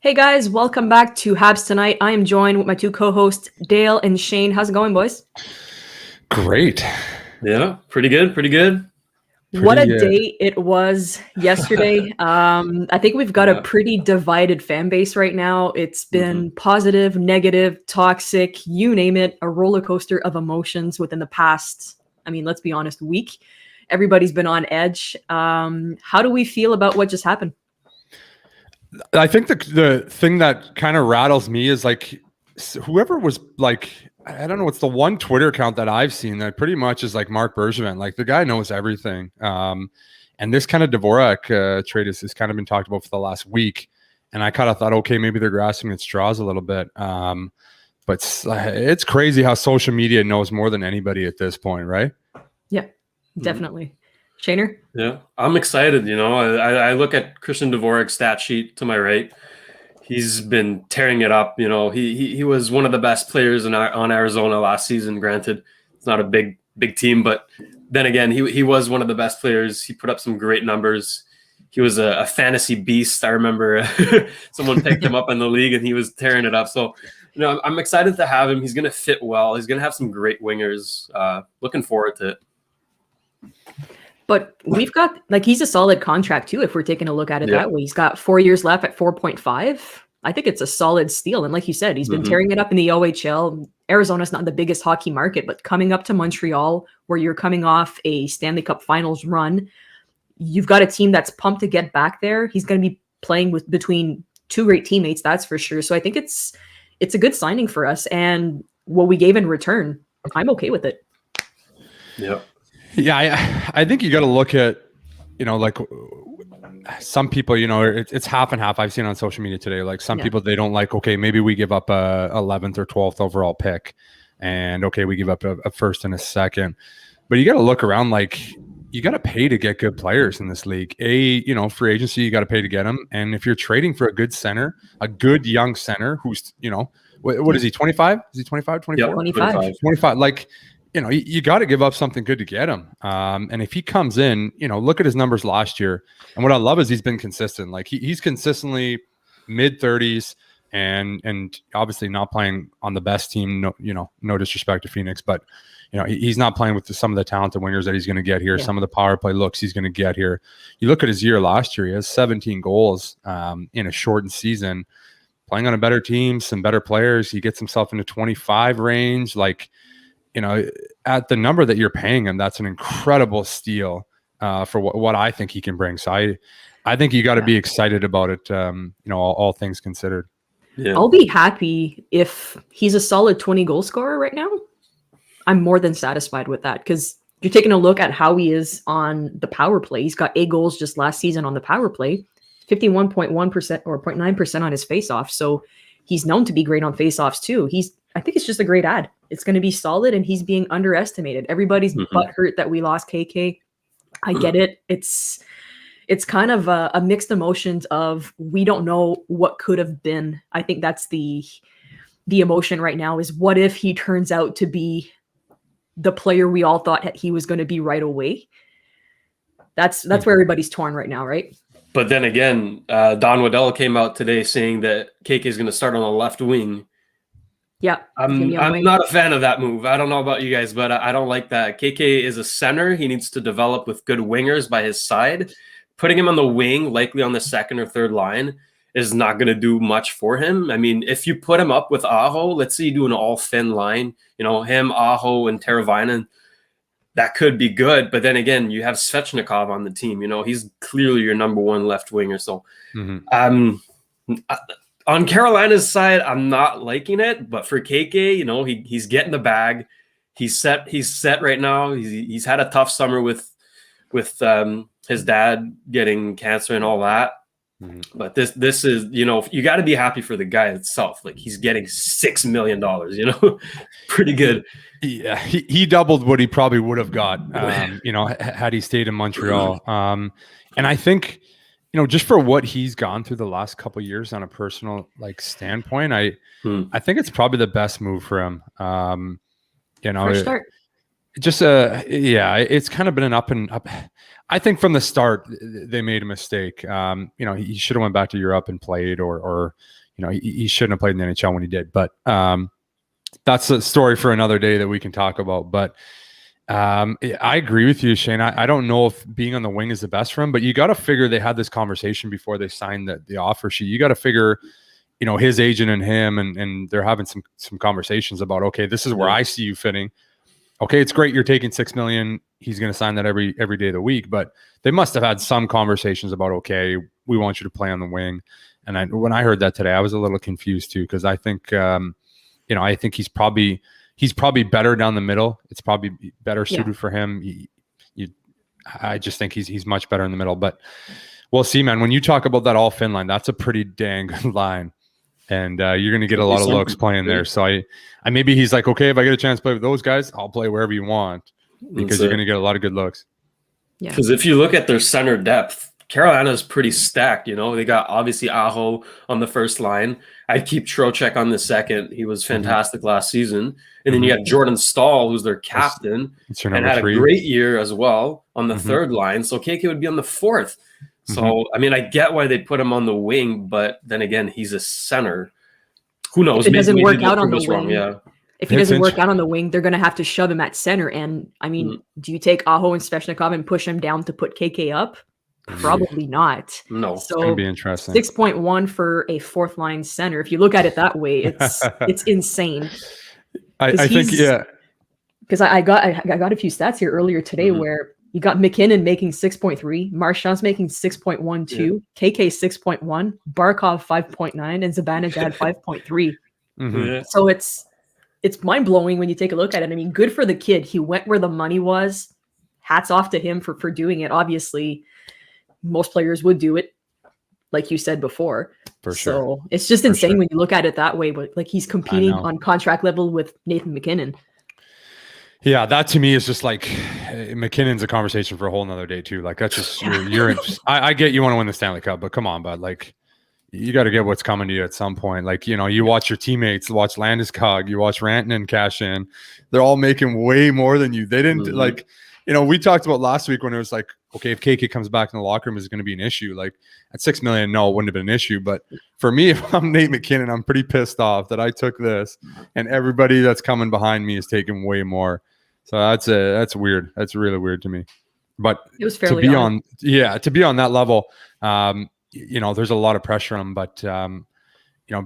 Hey guys, welcome back to Habs Tonight. I am joined with my two co-hosts, Dale and Shayne. How's it going, boys? Great. Yeah, pretty good. What a day it was yesterday. I think we've got a pretty divided fan base right now. It's been positive, negative, toxic, you name it, a roller coaster of emotions within the past, let's be honest, week. Everybody's been on edge. How do we feel about what just happened? I think the thing that kind of rattles me is like whoever was like, I don't know, it's the one Twitter account that I've seen that pretty much is like Marc Bergevin. Like the guy knows everything. And this kind of Dvorak trade has kind of been talked about for the last week. And I kind of thought, okay, maybe they're grasping at straws a little bit. But it's crazy how social media knows more than anybody at this point, right? Yeah, definitely. Shayne? Yeah, I'm excited. I look at Christian Dvorak's stat sheet to my right. He's been tearing it up. He was one of the best players on Arizona last season. Granted, it's not a big team, but then again, he was one of the best players. He put up some great numbers. He was a fantasy beast. I remember someone picked him up in the league and he was tearing it up. So, I'm excited to have him. He's going to fit well. He's going to have some great wingers. Looking forward to it. But we've got, he's a solid contract too, if we're taking a look at it that way. He's got 4 years left at 4.5. I think it's a solid steal. And like you said, he's been tearing it up in the OHL. Arizona's not the biggest hockey market, but coming up to Montreal, where you're coming off a Stanley Cup Finals run, you've got a team that's pumped to get back there. He's going to be playing between two great teammates, that's for sure. So I think it's a good signing for us. And what we gave in return, I'm okay with it. Yeah. Yeah, I think you got to look at, like some people, it's half and half. I've seen on social media today, like some people, they don't like, okay, maybe we give up a 11th or 12th overall pick and okay, we give up a first and a second, but you got to look around, like you got to pay to get good players in this league. Free agency, you got to pay to get them. And if you're trading for a good center, a good young center who's, what is he, 25? Is he 25, 24? Yeah, 25. Like, you got to give up something good to get him. And if he comes in, look at his numbers last year. And what I love is he's been consistent. Like he's consistently mid 30s and obviously not playing on the best team. No disrespect to Phoenix, but he's not playing with some of the talented wingers that he's going to get here. Yeah. Some of the power play looks he's going to get here. You look at his year last year, he has 17 goals in a shortened season, playing on a better team, some better players. He gets himself into 25 range. Like, at the number that you're paying him, that's an incredible steal for what I think he can bring. So I think you got to be excited about it, all things considered. Yeah. I'll be happy if he's a solid 20 goal scorer right now. I'm more than satisfied with that because you're taking a look at how he is on the power play. He's got 8 goals just last season on the power play, 51.1% or 0.9% on his faceoff. So he's known to be great on faceoffs too. I think it's just a great ad. It's going to be solid, and he's being underestimated. Everybody's butthurt that we lost KK. I get it. It's kind of a mixed emotions of we don't know what could have been. I think that's the emotion right now is what if he turns out to be the player we all thought he was going to be right away. That's where everybody's torn right now, right? But then again, Don Waddell came out today saying that KK is going to start on the left wing. Yeah, I'm not a fan of that move. I don't know about you guys, but I don't like that. KK is a center. He needs to develop with good wingers by his side. Putting him on the wing, likely on the second or third line, is not going to do much for him. I mean, if you put him up with Aho, let's say you do an all-thin line, him, Aho, and Teravainen, that could be good. But then again, you have Svechnikov on the team. He's clearly your number one left winger. So on Carolina's side, I'm not liking it, but for KK, he's getting the bag. He's set right now. He's had a tough summer with his dad getting cancer and all that. But this is, you got to be happy for the guy itself. Like he's getting $6 million, pretty good. Yeah, he doubled what he probably would have got, had he stayed in Montreal. And I think, just for what he's gone through the last couple of years on a personal standpoint, I think it's probably the best move for him. For start. Just it's kind of been an up and up. I think from the start they made a mistake. He should have went back to Europe and played, or he shouldn't have played in the NHL when he did. But that's a story for another day that we can talk about. But I agree with you, Shayne. I don't know if being on the wing is the best for him, but you got to figure they had this conversation before they signed the offer sheet. You got to figure, his agent and him, and they're having some conversations about, okay, this is where I see you fitting. Okay, it's great you're taking $6 million. He's going to sign that every day of the week, but they must have had some conversations about, okay, we want you to play on the wing. And when I heard that today, I was a little confused too, because I think I think he's probably better down the middle. It's probably better suited for him. I just think he's much better in the middle. But we'll see, man. When you talk about that all Finn line, that's a pretty dang good line. And you're going to get a lot of looks playing there. So I maybe he's like, okay, if I get a chance to play with those guys, I'll play wherever you want, because you're going to get a lot of good looks. Yeah. Because if you look at their center depth, Carolina's pretty stacked. They got obviously Aho on the first line. I'd keep Trocheck on the second. He was fantastic last season. And then you got Jordan Stahl, who's their captain, and had a great year as well on the third line. So KK would be on the fourth. So, I get why they put him on the wing, but then again, he's a center. Who knows? If it doesn't work out on the wing, if he doesn't work out on the wing, they're going to have to shove him at center. And, do you take Aho and Svechnikov and push him down to put KK up? Probably not. No. So it's going to be interesting. 6.1 for a fourth line center. If you look at it that way, it's insane. I think, because I got a few stats here earlier today where you got McKinnon making 6.3, Marchand's making 6.12, KK 6.1, Barkov 5.9, and Zibanejad 5.3. So it's mind blowing when you take a look at it. Good for the kid. He went where the money was. Hats off to him for doing it. Obviously, most players would do it, like you said before. For sure. So it's just insane when you look at it that way. But like, he's competing on contract level with Nathan McKinnon. Yeah, that to me is just like McKinnon's a conversation for a whole nother day too. Like, that's just you're I get you want to win the Stanley Cup, but come on, bud. Like, you got to get what's coming to you at some point. Like, you watch your teammates, watch Landeskog, you watch Rantanen cash in. They're all making way more than you. They didn't like. We talked about last week when it was like, okay, if KK comes back in the locker room, is it going to be an issue? Like, at $6 million, no, it wouldn't have been an issue. But for me, if I'm Nate McKinnon, I'm pretty pissed off that I took this and everybody that's coming behind me is taking way more. So that's weird. That's really weird to me. But it was fairly to be on that level, there's a lot of pressure on him. But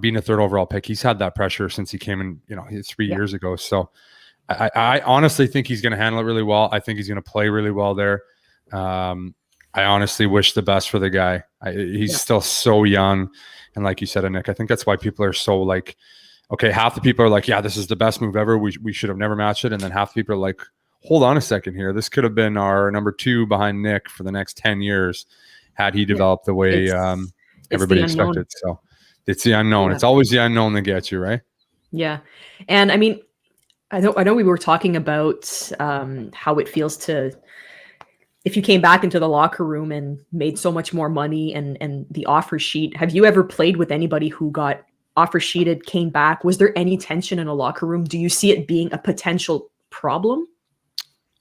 being a third overall pick, he's had that pressure since he came in, 3 years ago. So I honestly think he's going to handle it really well. I think he's going to play really well there. I honestly wish the best for the guy. He's still so young. And like you said, Annik, I think that's why people are so like, okay, half the people are like, yeah, this is the best move ever. We should have never matched it. And then half the people are like, hold on a second here. This could have been our number 2 behind Nick for the next 10 years had he developed the way everybody expected. So it's the unknown. Yeah. It's always the unknown that gets you, right? Yeah. And I know we were talking about how it feels to, if you came back into the locker room and made so much more money and the offer sheet. Have you ever played with anybody who got offer sheeted, came back? Was there any tension in a locker room? Do you see it being a potential problem?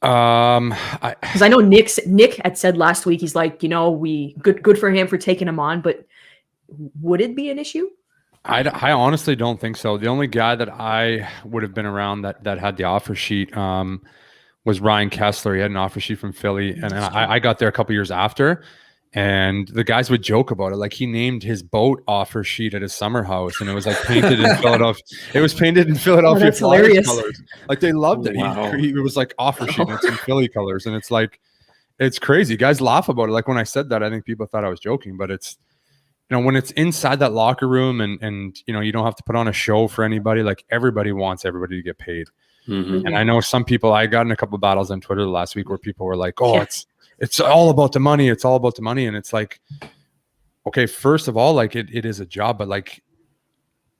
Because I know Nick had said last week, he's like, we good for him for taking him on, but would it be an issue? I honestly don't think so. The only guy that I would have been around that had the offer sheet was Ryan Kessler. He had an offer sheet from Philly, and I got there a couple years after. And the guys would joke about it. Like, he named his boat offer sheet at his summer house, and it was like painted in Philadelphia. It was painted in Philadelphia Flyers colors. Like, they loved it. Wow. He was like offer sheet, and it's in Philly colors. And it's like, it's crazy. Guys laugh about it. Like, when I said that, I think people thought I was joking, but it's, when it's inside that locker room and you don't have to put on a show for anybody, like, everybody wants everybody to get paid. And I know some people, I got in a couple of battles on Twitter last week where people were like, oh, it's all about the money. It's all about the money. And it's like, okay, first of all, like, it is a job, but like,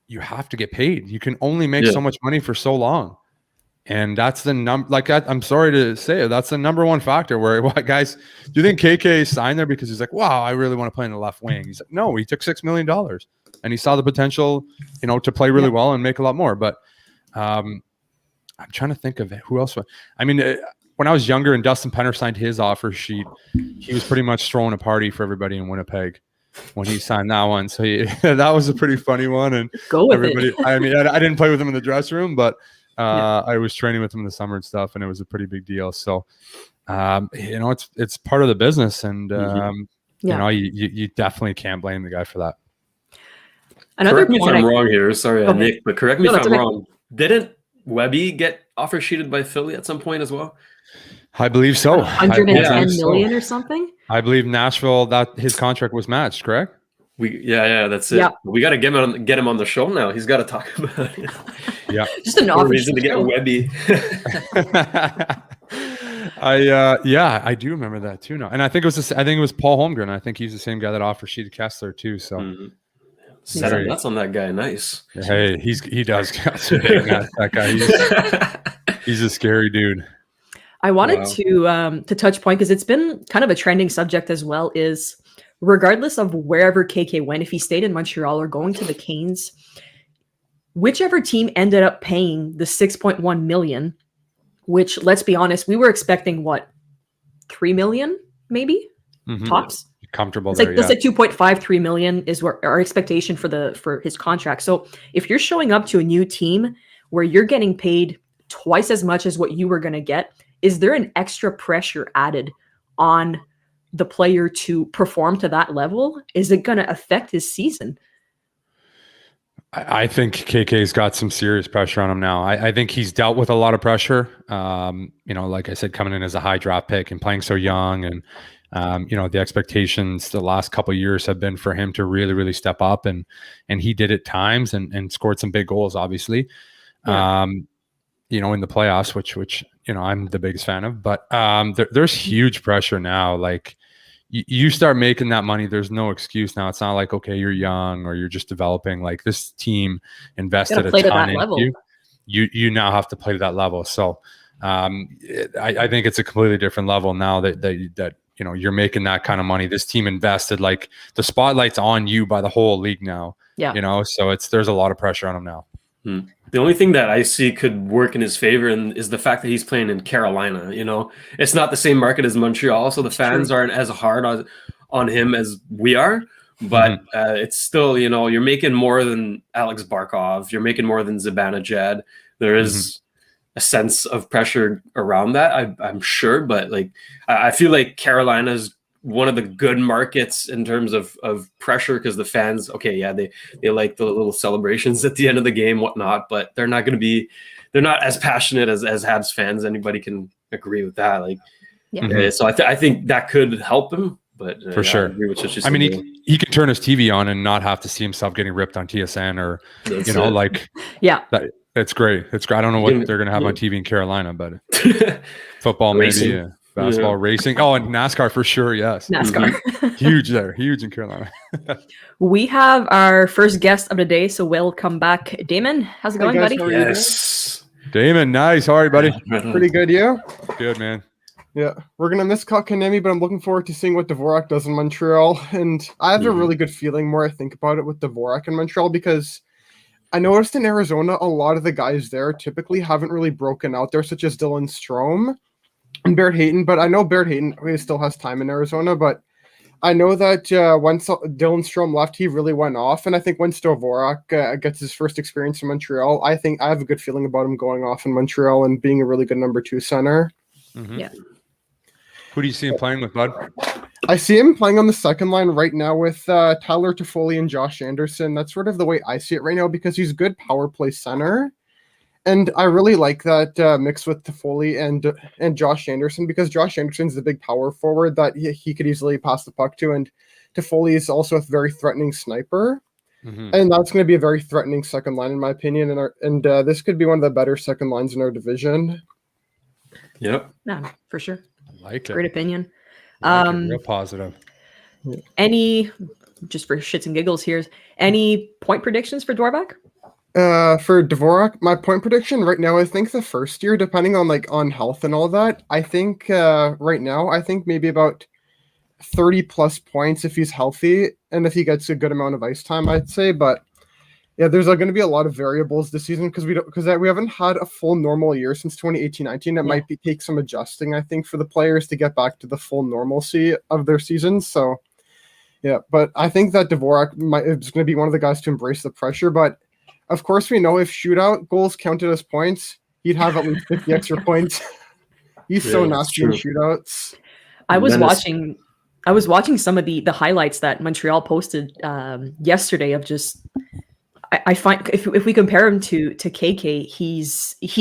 you have to get paid. You can only make so much money for so long. And that's the number, like, I'm sorry to say it, that's the number one factor where, guys, do you think KK signed there because he's like, wow, I really want to play in the left wing? He's like, no, he took $6 million and he saw the potential, to play really well and make a lot more. But I'm trying to think of it. Who else? I mean, when I was younger and Dustin Penner signed his offer sheet, he was pretty much throwing a party for everybody in Winnipeg when he signed that one. So that was a pretty funny one. And Go with everybody, it. I mean, I didn't play with him in the dressing room, but I was training with him in the summer and stuff, and it was a pretty big deal. So, it's part of the business, and you definitely can't blame the guy for that. Correct me if I'm wrong here. Sorry, Nick, but correct me if I'm wrong. Didn't Webby get offer sheeted by Philly at some point as well? I believe so. 110 million or something. I believe Nashville, that his contract was matched, correct? That's it. Yeah. We got to get him on the show now. He's got to talk about it. Yeah, just an offer reason to get Webby. I do remember that too now, and I think it was Paul Holmgren. I think he's the same guy that offer sheeted Kessler too. So. Set nuts on that guy. Nice. Hey, he does got some big nuts. That guy, he's a scary dude. I wanted to touch point because it's been kind of a trending subject as well. Is regardless of wherever KK went, if he stayed in Montreal or going to the Canes, whichever team ended up paying the 6.1 million, which let's be honest, we were expecting what, 3 million maybe tops. Comfortable. It's like let's say 2.53 million is where our expectation for his contract. So if you're showing up to a new team where you're getting paid twice as much as what you were going to get, is there an extra pressure added on the player to perform to that level? Is it going to affect his season? I think KK's got some serious pressure on him now. I think he's dealt with a lot of pressure. Like I said, coming in as a high draft pick and playing so young, and the expectations the last couple of years have been for him to really, really step up, and he did at times and scored some big goals, obviously, in the playoffs, which I'm the biggest fan of. But there's huge pressure now. Like you start making that money, there's no excuse now. It's not like, okay, you're young or you're just developing. Like this team invested a ton into you. You now have to play to that level. So I think it's a completely different level now that you're making that kind of money. This team invested, like the spotlight's on you by the whole league now. Yeah. So there's a lot of pressure on him now. The only thing that I see could work in his favor is the fact that he's playing in Carolina. It's not the same market as Montreal, so the fans aren't as hard on him as we are. But it's still, you're making more than Alex Barkov. You're making more than Zibanejad. There is a sense of pressure around that, I'm sure. But I feel like Carolina is one of the good markets in terms of pressure, because the fans, they like the little celebrations at the end of the game, whatnot, but they're not as passionate as Habs fans. Anybody can agree with that. So I think that could help him. But for sure, I agree with what you're I mean, he can turn his TV on and not have to see himself getting ripped on TSN or It's great. It's great. I don't know what they're going to have on TV in Carolina, but football maybe, basketball, racing. Oh, and NASCAR for sure. Yes, NASCAR. huge in Carolina. We have our first guest of the day, so welcome back, Damon. How's it going, buddy? Yes, Damon. Nice. How are you, buddy? Pretty good, you? Good, man. Yeah, we're gonna miss Kotkaniemi, but I'm looking forward to seeing what Dvorak does in Montreal. And I have a really good feeling more I think about it with Dvorak in Montreal, because I noticed in Arizona, a lot of the guys there typically haven't really broken out there, such as Dylan Strome and Barrett Hayton. But I know Barrett Hayton still has time in Arizona, but I know that once Dylan Strome left, he really went off. And I think once Dvorak gets his first experience in Montreal, I think I have a good feeling about him going off in Montreal and being a really good number 2 center. Yeah. Who do you see him playing with, bud? I see him playing on the second line right now with Tyler Toffoli and Josh Anderson. That's sort of the way I see it right now, because he's good power play center. And I really like that mix with Toffoli and Josh Anderson, because Josh Anderson's the big power forward that he could easily pass the puck to. And Toffoli is also a very threatening sniper. And that's going to be a very threatening second line, in my opinion. And this could be one of the better second lines in our division. Yep. No, for sure. I like it. Great opinion. Real positive. Just for shits and giggles here, any point predictions for Dvorak? For Dvorak, my point prediction right now, I think the first year, depending on health and all that, I think right now, I think maybe about 30 plus points if he's healthy and if he gets a good amount of ice time, I'd say. But Yeah, there's going to be a lot of variables this season because we haven't had a full normal year since 2018-19. It might take some adjusting, I think, for the players to get back to the full normalcy of their seasons. So, yeah, but I think that Dvorak is going to be one of the guys to embrace the pressure. But of course, we know if shootout goals counted as points, he'd have at least 50 extra points. He's so nasty in shootouts. I was watching some of the highlights that Montreal posted yesterday of just. I find if we compare him to KK, he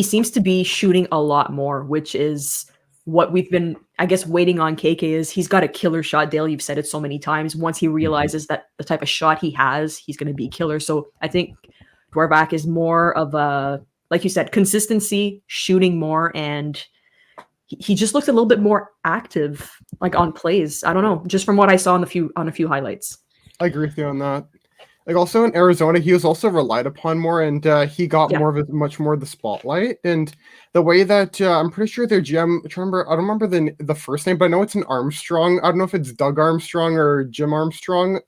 seems to be shooting a lot more, which is what we've been, I guess, waiting on. KK is he's got a killer shot. Dale, you've said it so many times. Once he realizes that the type of shot he has, he's going to be killer. So I think Dvorak is more of a, like you said, consistency, shooting more, and he just looks a little bit more active, like on plays. I don't know, just from what I saw on a few highlights. I agree with you on that. Like also in Arizona, he was also relied upon more, and he got much more of the spotlight. And the way that I'm pretty sure their GM, I don't remember the first name, but I know it's an Armstrong. I don't know if it's Doug Armstrong or Jim Armstrong,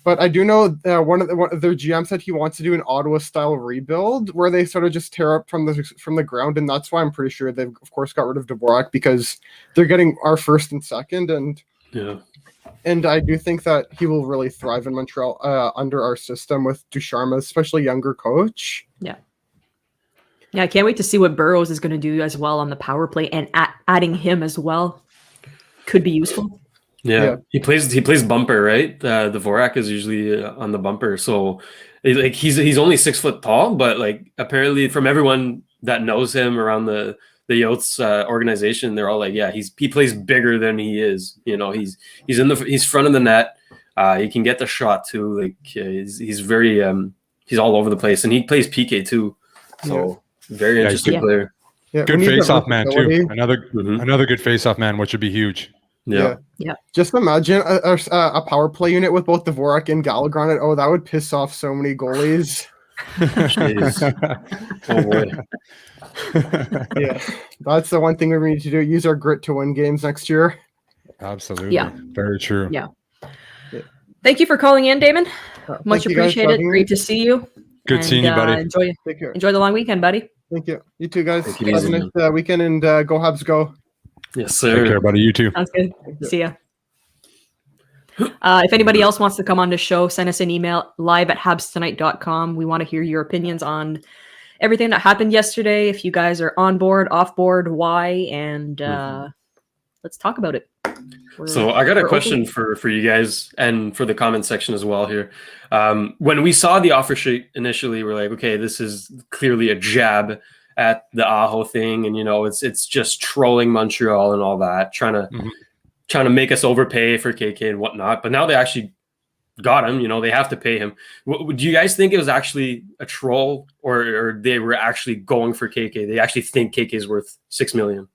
but I do know one of their GM said he wants to do an Ottawa style rebuild where they sort of just tear up from the ground, and that's why I'm pretty sure they've of course got rid of Dvorak because they're getting our first and second, and And I do think that he will really thrive in Montreal under our system with Ducharme, especially younger coach. Yeah, I can't wait to see what Burrows is going to do as well on the power play, and adding him as well could be useful. Yeah. He plays bumper, right? Dvorak is usually on the bumper, so like he's only 6 foot tall, but like apparently from everyone that knows him around the Yotes organization, they're all like, yeah, he plays bigger than he is. You know, he's front of the net. He can get the shot too. Like he's very he's all over the place, and he plays PK too. So very interesting player. Yeah, good face-off man too. Another good face-off man, which would be huge. Yeah. Just imagine a power play unit with both Dvorak and Gallagher on it. Oh, that would piss off so many goalies. Oh boy. Yeah, that's the one thing we need to do. Use our grit to win games next year. Absolutely. Yeah. Very true. Yeah. Thank you for calling in, Damon. Much appreciated. Great to see you. Good seeing you, buddy. Enjoy the long weekend, buddy. Thank you. You too, guys. Have a nice weekend, and go Habs go. Yes, sir. Take care, buddy. You too. Sounds good. See ya. If anybody else wants to come on the show, send us an email live@habstonight.com. We want to hear your opinions on everything that happened yesterday. If you guys are on board, off board, why, and let's talk about it. So I got a question for you guys and for the comment section as well here. When we saw the offer sheet initially, we're like, okay, this is clearly a jab at the Aho thing, and you know, it's just trolling Montreal and all that, trying to make us overpay for KK and whatnot. But now they actually got him. You know, they have to pay him. Do you guys think it was actually a troll, or they were actually going for KK? They actually think KK is worth $6 million.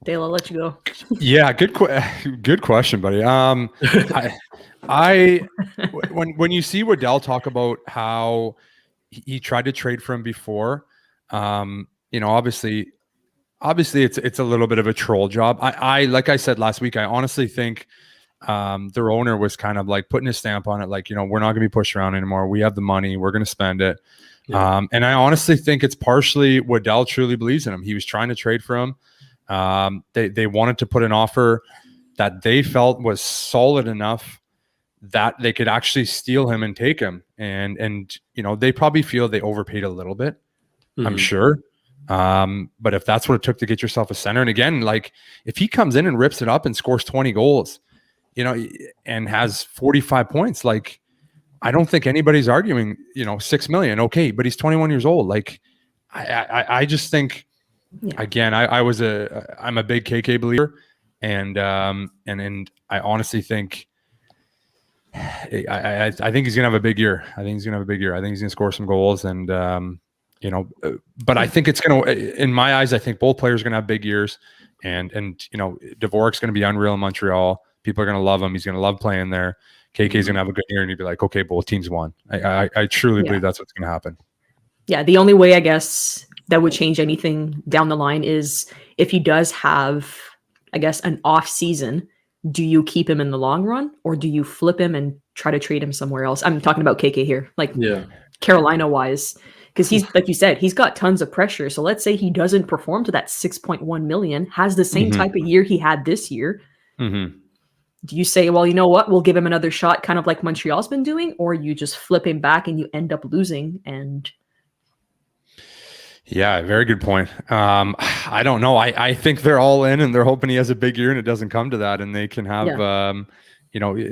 Dale, I'll let you go. Yeah, good question, buddy. When you see Waddell talk about how he tried to trade for him before, you know, obviously it's a little bit of a troll job. I like I said last week, I honestly think their owner was kind of like putting a stamp on it, like, you know, we're not going to be pushed around anymore. We have the money. We're going to spend it. Yeah. And I honestly think it's partially Waddell truly believes in him. He was trying to trade for him. They wanted to put an offer that they felt was solid enough that they could actually steal him and take him. And you know, they probably feel they overpaid a little bit, I'm sure. But if that's what it took to get yourself a center, and again, like if he comes in and rips it up and scores 20 goals, you know, and has 45 points, like I don't think anybody's arguing, you know, $6 million. Okay. But he's 21 years old. Like I just think, again, I'm a big KK believer, and I honestly think I think he's gonna have a big year. I think he's gonna score some goals, and you know, but I think it's gonna, in my eyes, I think both players are gonna have big years, and you know, Dvorak's gonna be unreal in Montreal. People are gonna love him. He's gonna love playing there. KK's gonna have a good year, and you'd be like, okay, both teams won. I truly believe that's what's gonna happen. Yeah, the only way I guess that would change anything down the line is if he does have, I guess, an off season do you keep him in the long run or do you flip him and try to trade him somewhere else? I'm talking about KK here, like Carolina wise, because he's, like you said, he's got tons of pressure. So let's say he doesn't perform to that 6.1 million, has the same type of year he had this year. Do you say, well, you know what, we'll give him another shot, kind of like Montreal's been doing, or you just flip him back and you end up losing? And yeah, very good point. I don't know. I think they're all in and they're hoping he has a big year and it doesn't come to that, and they can have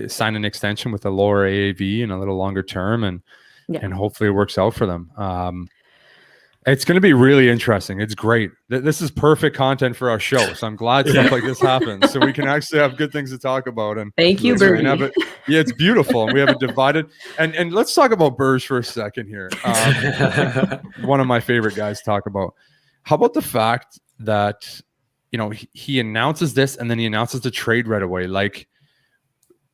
sign an extension with a lower AAV and a little longer term, and hopefully it works out for them. It's going to be really interesting. It's great. This is perfect content for our show. So I'm glad stuff like this happens, so we can actually have good things to talk about. And thank you, Brady. It's beautiful. And we have it divided. And let's talk about Berge for a second here. One of my favorite guys to talk about. How about the fact that, he announces this and then he announces the trade right away? Like,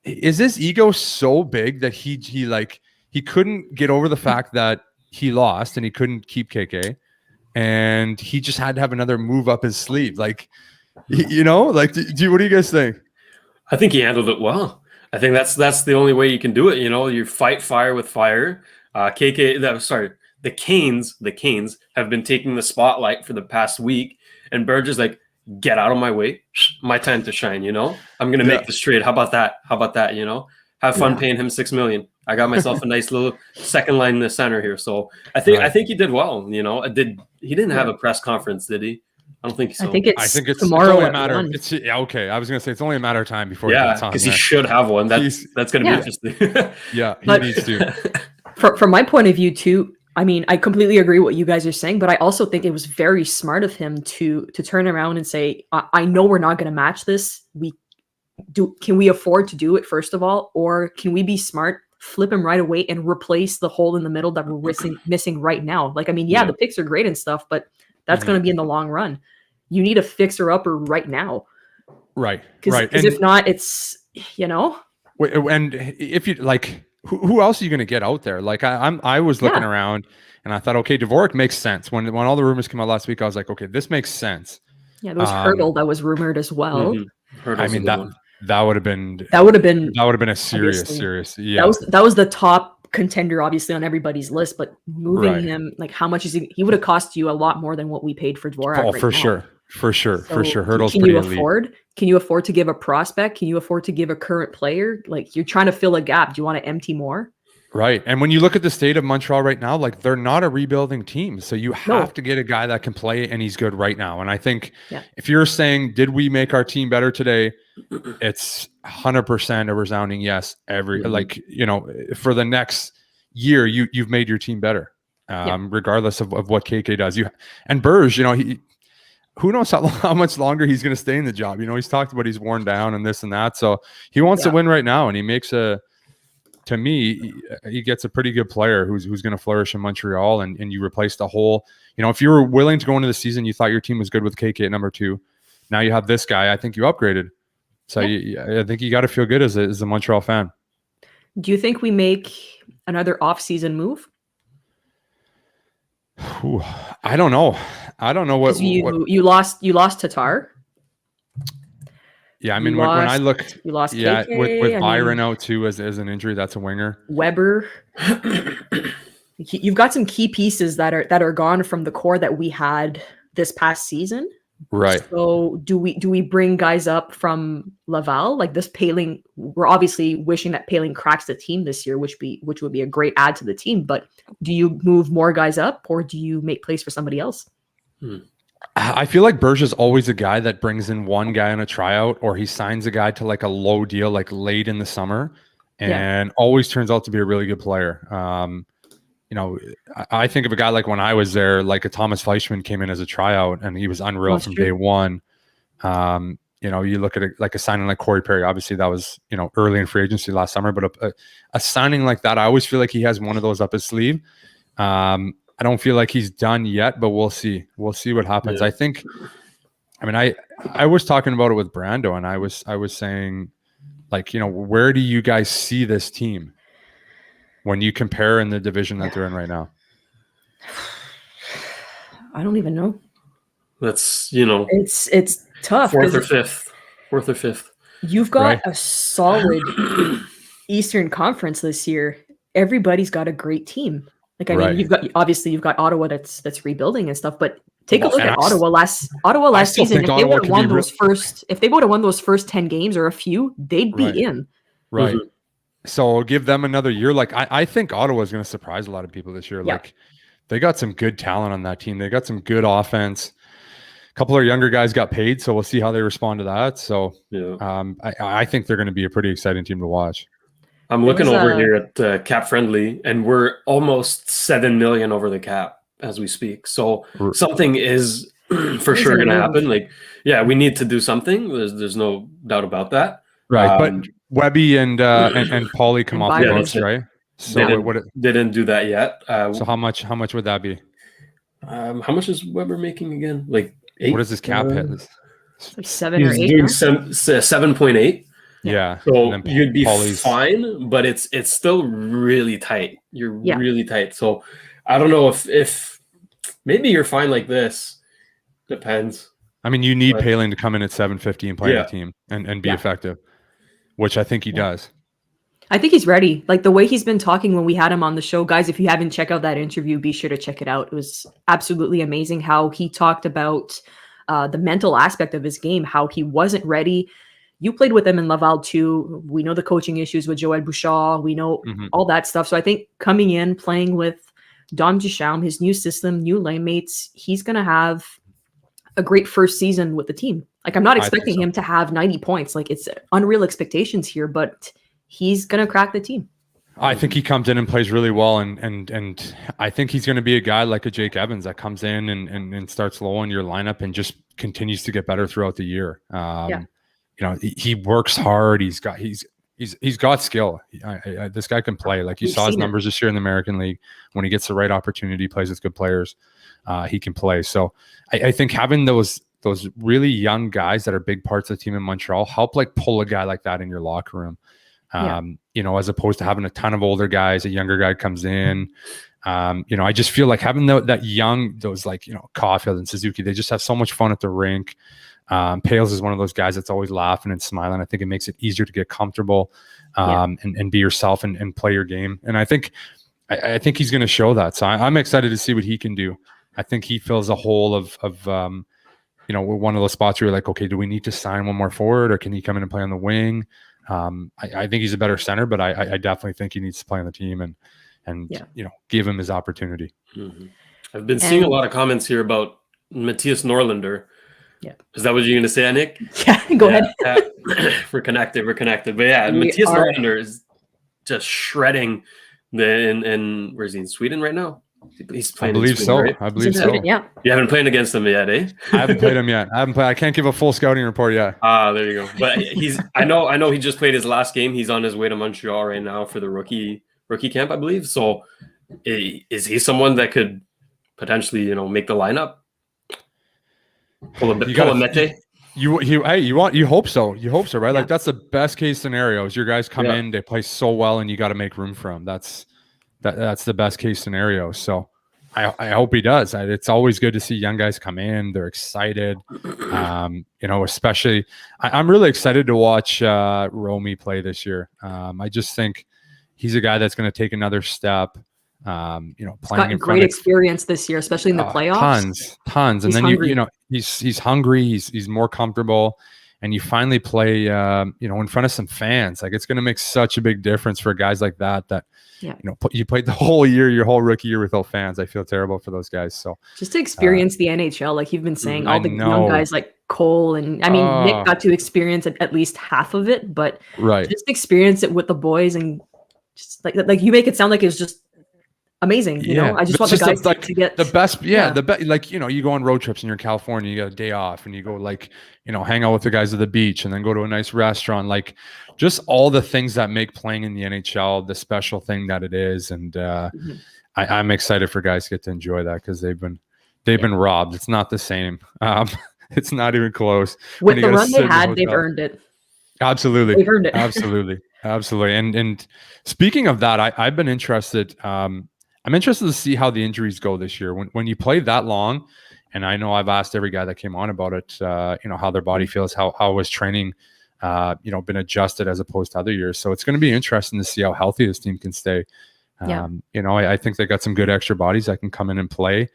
is his ego so big that he couldn't get over the fact that he lost and he couldn't keep KK, and he just had to have another move up his sleeve? Like, what do you guys think? I think he handled it well. I think that's the only way you can do it. You fight fire with fire. The Canes have been taking the spotlight for the past week, and Berge is like, get out of my way. My time to shine. I'm going to make this trade. How about that? Have fun paying him $6 million. I got myself a nice little second line in the center here. So I think he did well. He didn't have a press conference, did he? I don't think so. I think it's It's tomorrow only at a matter. 1. Okay. I was going to say it's only a matter of time before he gets on. Because he should have one. That's going to be interesting. He needs to. From my point of view too, I mean, I completely agree what you guys are saying, but I also think it was very smart of him to turn around and say, I know we're not going to match this. Can we afford to do it, first of all? Or can we be smart, flip him right away and replace the hole in the middle that we're missing right now? Like, I mean, the picks are great and stuff, but that's going to be in the long run. You need a fixer-upper right now. Right. Because if not, it's, And if you like, who else are you going to get out there? Like, I was looking around and I thought, okay, Dvorak makes sense. When all the rumors came out last week, I was like, okay, this makes sense. Yeah, there was Hurdle that was rumored as well. I mean, that would have been a serious. Yeah. That was the top contender, obviously, on everybody's list. But moving him, like, how much is he would have cost you a lot more than what we paid for Dvorak. Oh, for sure. Hurdle's can pretty you elite. Can you afford to give a prospect? Can you afford to give a current player? Like, you're trying to fill a gap. Do you want to empty more? Right. And when you look at the state of Montreal right now, like, they're not a rebuilding team. So you have to get a guy that can play, and he's good right now. And I think if you're saying, did we make our team better today? It's 100% a resounding yes. For the next year, you've made your team better, regardless of what KK does. And Berge, who knows how much longer he's going to stay in the job. He's talked about he's worn down and this and that. So he wants to win right now, and he makes to me, he gets a pretty good player who's going to flourish in Montreal, and you replace the whole, if you were willing to go into the season, you thought your team was good with KK at number 2. Now you have this guy. I think you upgraded. So I think you got to feel good as a Montreal fan. Do you think we make another off-season move? Ooh, I don't know what you lost Tatar. Yeah, I mean, when I looked, you lost KK, with Byron out too as an injury, that's a winger. Weber. You've got some key pieces that are gone from the core that we had this past season. Right. So do we bring guys up from Laval? Like this Poehling, we're obviously wishing that Poehling cracks the team this year, which would be a great add to the team. But do you move more guys up, or do you make place for somebody else? I feel like Berge is always a guy that brings in one guy on a tryout, or he signs a guy to like a low deal, like late in the summer, and always turns out to be a really good player. I think of a guy like when I was there, like a Thomas Fleischmann came in as a tryout and he was unreal from day one. You look at it like a signing like Corey Perry, obviously that was, early in free agency last summer, but a signing like that, I always feel like he has one of those up his sleeve. I don't feel like he's done yet, but we'll see. We'll see what happens. Yeah. I think, I was talking about it with Brando, and I was saying, like, where do you guys see this team when you compare in the division that they're in right now? I don't even know. That's, it's tough. Fourth or fifth. You've got Right. a solid Eastern Conference this year. Everybody's got a great team. Like, I mean, you've got Ottawa that's rebuilding and stuff, but take a look at Ottawa last season. If they would have won those first 10 games or a few, they'd be in. Right. Mm-hmm. So give them another year. Like, I think Ottawa is going to surprise a lot of people this year. Like, they got some good talent on that team. They got some good offense. A couple of younger guys got paid, so we'll see how they respond to that. So I think they're going to be a pretty exciting team to watch. I'm looking over here at Cap Friendly, and we're almost 7 million over the cap as we speak. So something is for sure going to happen. Like, we need to do something. There's no doubt about that. Right, but Webby and Paulie come off the books, right? So didn't do that yet. So how much would that be? How much is Weber making again? Like 8? What is his cap hit? It's like 7 or 8. He's doing 7.8. Yeah. So you'd be fine, but it's still really tight. You're really tight. So I don't know if maybe you're fine like this. Depends. I mean, you need Poehling to come in at 750 and play the team and be effective, which I think he does. I think he's ready. Like, the way he's been talking when we had him on the show, guys, if you haven't checked out that interview, be sure to check it out. It was absolutely amazing how he talked about the mental aspect of his game, how he wasn't ready. You played with him in Laval too. We know the coaching issues with Joël Bouchard. We know all that stuff. So I think coming in, playing with Dom Ducharme, his new system, new lane mates, he's going to have a great first season with the team. Like, I'm not expecting him to have 90 points. Like, it's unreal expectations here, but he's going to crack the team. I think he comes in and plays really well. And I think he's going to be a guy like a Jake Evans that comes in and starts low in your lineup and just continues to get better throughout the year. You know, he works hard. He's got skill. This guy can play. Like, you saw his numbers this year in the American League. When he gets the right opportunity, plays with good players, he can play. So I think having those really young guys that are big parts of the team in Montreal help, like, pull a guy like that in your locker room. You know, as opposed to having a ton of older guys, a younger guy comes in. You know, I just feel like having those like, you know, Caufield and Suzuki, they just have so much fun at the rink. Pales is one of those guys that's always laughing and smiling. I think it makes it easier to get comfortable and be yourself and play your game. And I think he's going to show that. So I'm excited to see what he can do. I think he fills a hole of you know, one of those spots where you're like, okay, do we need to sign one more forward, or can he come in and play on the wing? I think he's a better center, but I definitely think he needs to play on the team and you know, give him his opportunity. I've been seeing a lot of comments here about Matias Norlinder. Yeah. Is that what you're going to say, Annik? Yeah, go ahead. We're connected. But yeah, Matias Norlinder is just shredding in where's he, in Sweden right now? He's playing in Sweden, right? I believe so. Yeah. You haven't played against him yet, eh? I haven't played him yet. I can't give a full scouting report yet. There you go. But I know he just played his last game. He's on his way to Montreal right now for the rookie camp, I believe. So is he someone that could potentially, you know, make the lineup? Pull a Mete? You hope so. You hope so, right? Like, that's the best case scenario. Is your guys come in, they play so well, and you got to make room for them. That's the best case scenario. So I hope he does. It's always good to see young guys come in. They're excited. You know, especially I'm really excited to watch Romy play this year. I just think he's a guy that's going to take another step. You know, playing in great experience this year, especially in the playoffs. Tons. And then you know, he's hungry. He's more comfortable, and you finally play, you know, in front of some fans. Like, it's going to make such a big difference for guys like that. You know, you played the whole year, your whole rookie year without fans. I feel terrible for those guys. So just to experience the NHL, like you've been saying, all the young guys like Cole and I mean, Nick got to experience at least half of it, but just experience it with the boys and just like you make it sound like it was just amazing, you know. I just want the guys to get the best. The best. Like, you know, you go on road trips and you're in California, you got a day off, and you go, like, you know, hang out with the guys at the beach, and then go to a nice restaurant. Like, just all the things that make playing in the NHL the special thing that it is. And I'm excited for guys to get to enjoy that, because they've been robbed. It's not the same. It's not even close. With the run they had, they've earned it. Absolutely, they've earned it. Absolutely. And speaking of that, I've been interested. I'm interested to see how the injuries go this year. When you play that long, and I know I've asked every guy that came on about it, you know, how their body feels, how was training been adjusted as opposed to other years. So it's going to be interesting to see how healthy this team can stay. I think they got some good extra bodies that can come in and play.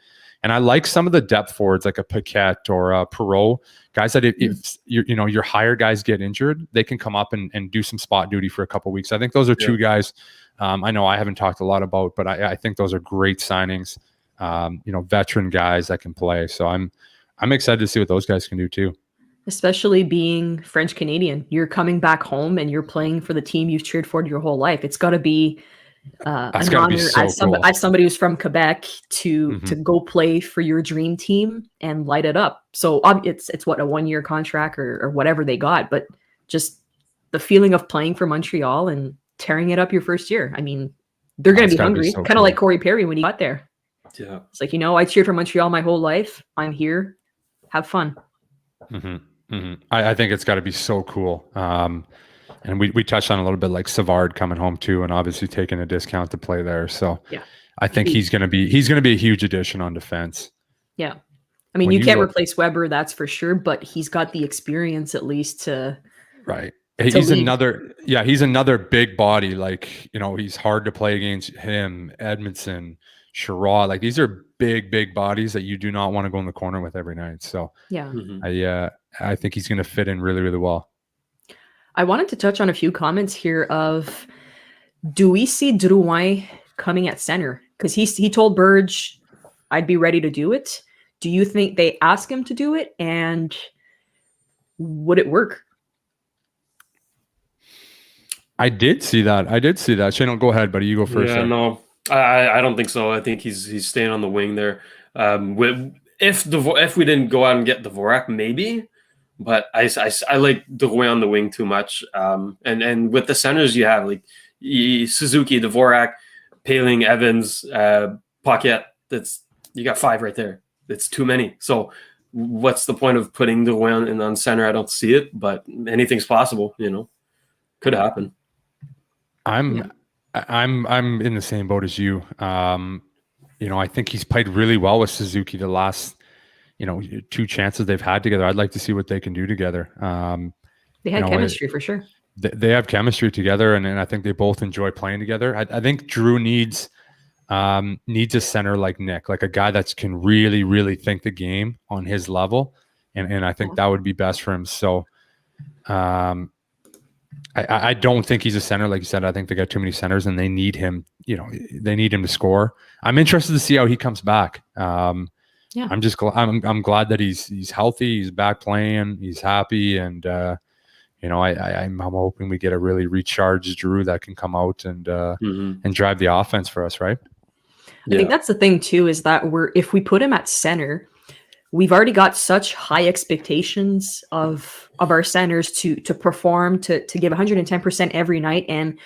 And I like some of the depth forwards, like a Paquette or a Perreault, guys that if your higher guys get injured, they can come up and do some spot duty for a couple of weeks. I think those are two guys I know I haven't talked a lot about, but I think those are great signings. Veteran guys that can play. So I'm excited to see what those guys can do too. Especially being French Canadian, you're coming back home and you're playing for the team you've cheered for your whole life. It's got to be an honor as somebody who's from Quebec to go play for your dream team and light it up. So it's what, a 1-year contract or whatever they got, but just the feeling of playing for Montreal and tearing it up your first year. I mean, they're going to be hungry, kind of like Corey Perry when he got there. Yeah, it's like, I cheered for Montreal my whole life. I'm here. Have fun. I think it's got to be so cool. And we touched on a little bit like Savard coming home too, and obviously taking a discount to play there. So I think he's going to be a huge addition on defense. Yeah. I mean, you can't replace Weber, that's for sure, but he's got the experience at least to. Right. He's another big body. Like, he's hard to play against him, Edmondson, Sherrod. Like, these are big bodies that you do not want to go in the corner with every night. So I think he's going to fit in really, really well. I wanted to touch on a few comments here of, do we see Drouin coming at center? Because he told Burge, I'd be ready to do it. Do you think they ask him to do it? And would it work? I did see that. Shayne, go ahead, buddy. You go first. Yeah, no, I don't think so. I think he's staying on the wing there. If we didn't go out and get Dvorak, maybe. But I like Drouin on the wing too much. And with the centers you have, like Suzuki, Dvorak, Poehling, Evans, Paquette, you got 5 right there. It's too many. So what's the point of putting Drouin on center? I don't see it, but anything's possible, could happen. I'm in the same boat as you. I think he's played really well with Suzuki the last 2 chances they've had together. I'd like to see what they can do together. They had chemistry for sure. They have chemistry together, and I think they both enjoy playing together. I think Drew needs a center like Nick, like a guy that can really, really think the game on his level, and I think that would be best for him. So I don't think he's a center, like you said. I think they got too many centers, and they need him. They need him to score. I'm interested to see how he comes back. I'm just I'm glad that he's healthy, he's back playing, he's happy, and I'm hoping we get a really recharged Drew that can come out and drive the offense for us, right? I think that's the thing too, is that if we put him at center, we've already got such high expectations of our centers to perform, to give 110% every night, and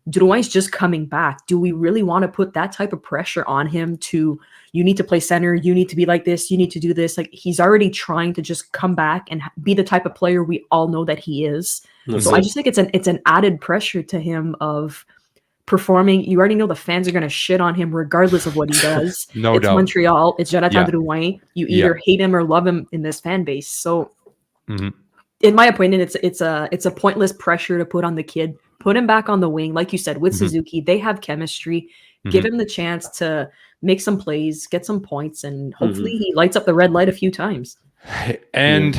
Drouin's just coming back. Do we really want to put that type of pressure on him to, you need to play center, you need to be like this, you need to do this? Like, he's already trying to just come back and be the type of player we all know that he is. So I just think it's an added pressure to him of performing. You already know the fans are going to shit on him regardless of what he does. It's doubt. Montreal. It's Jonathan Drouin. You either hate him or love him in this fan base. So in my opinion, it's a pointless pressure to put on the kid. Put him back on the wing. Like you said, with Suzuki, they have chemistry. Give him the chance to make some plays, get some points, and hopefully he lights up the red light a few times. And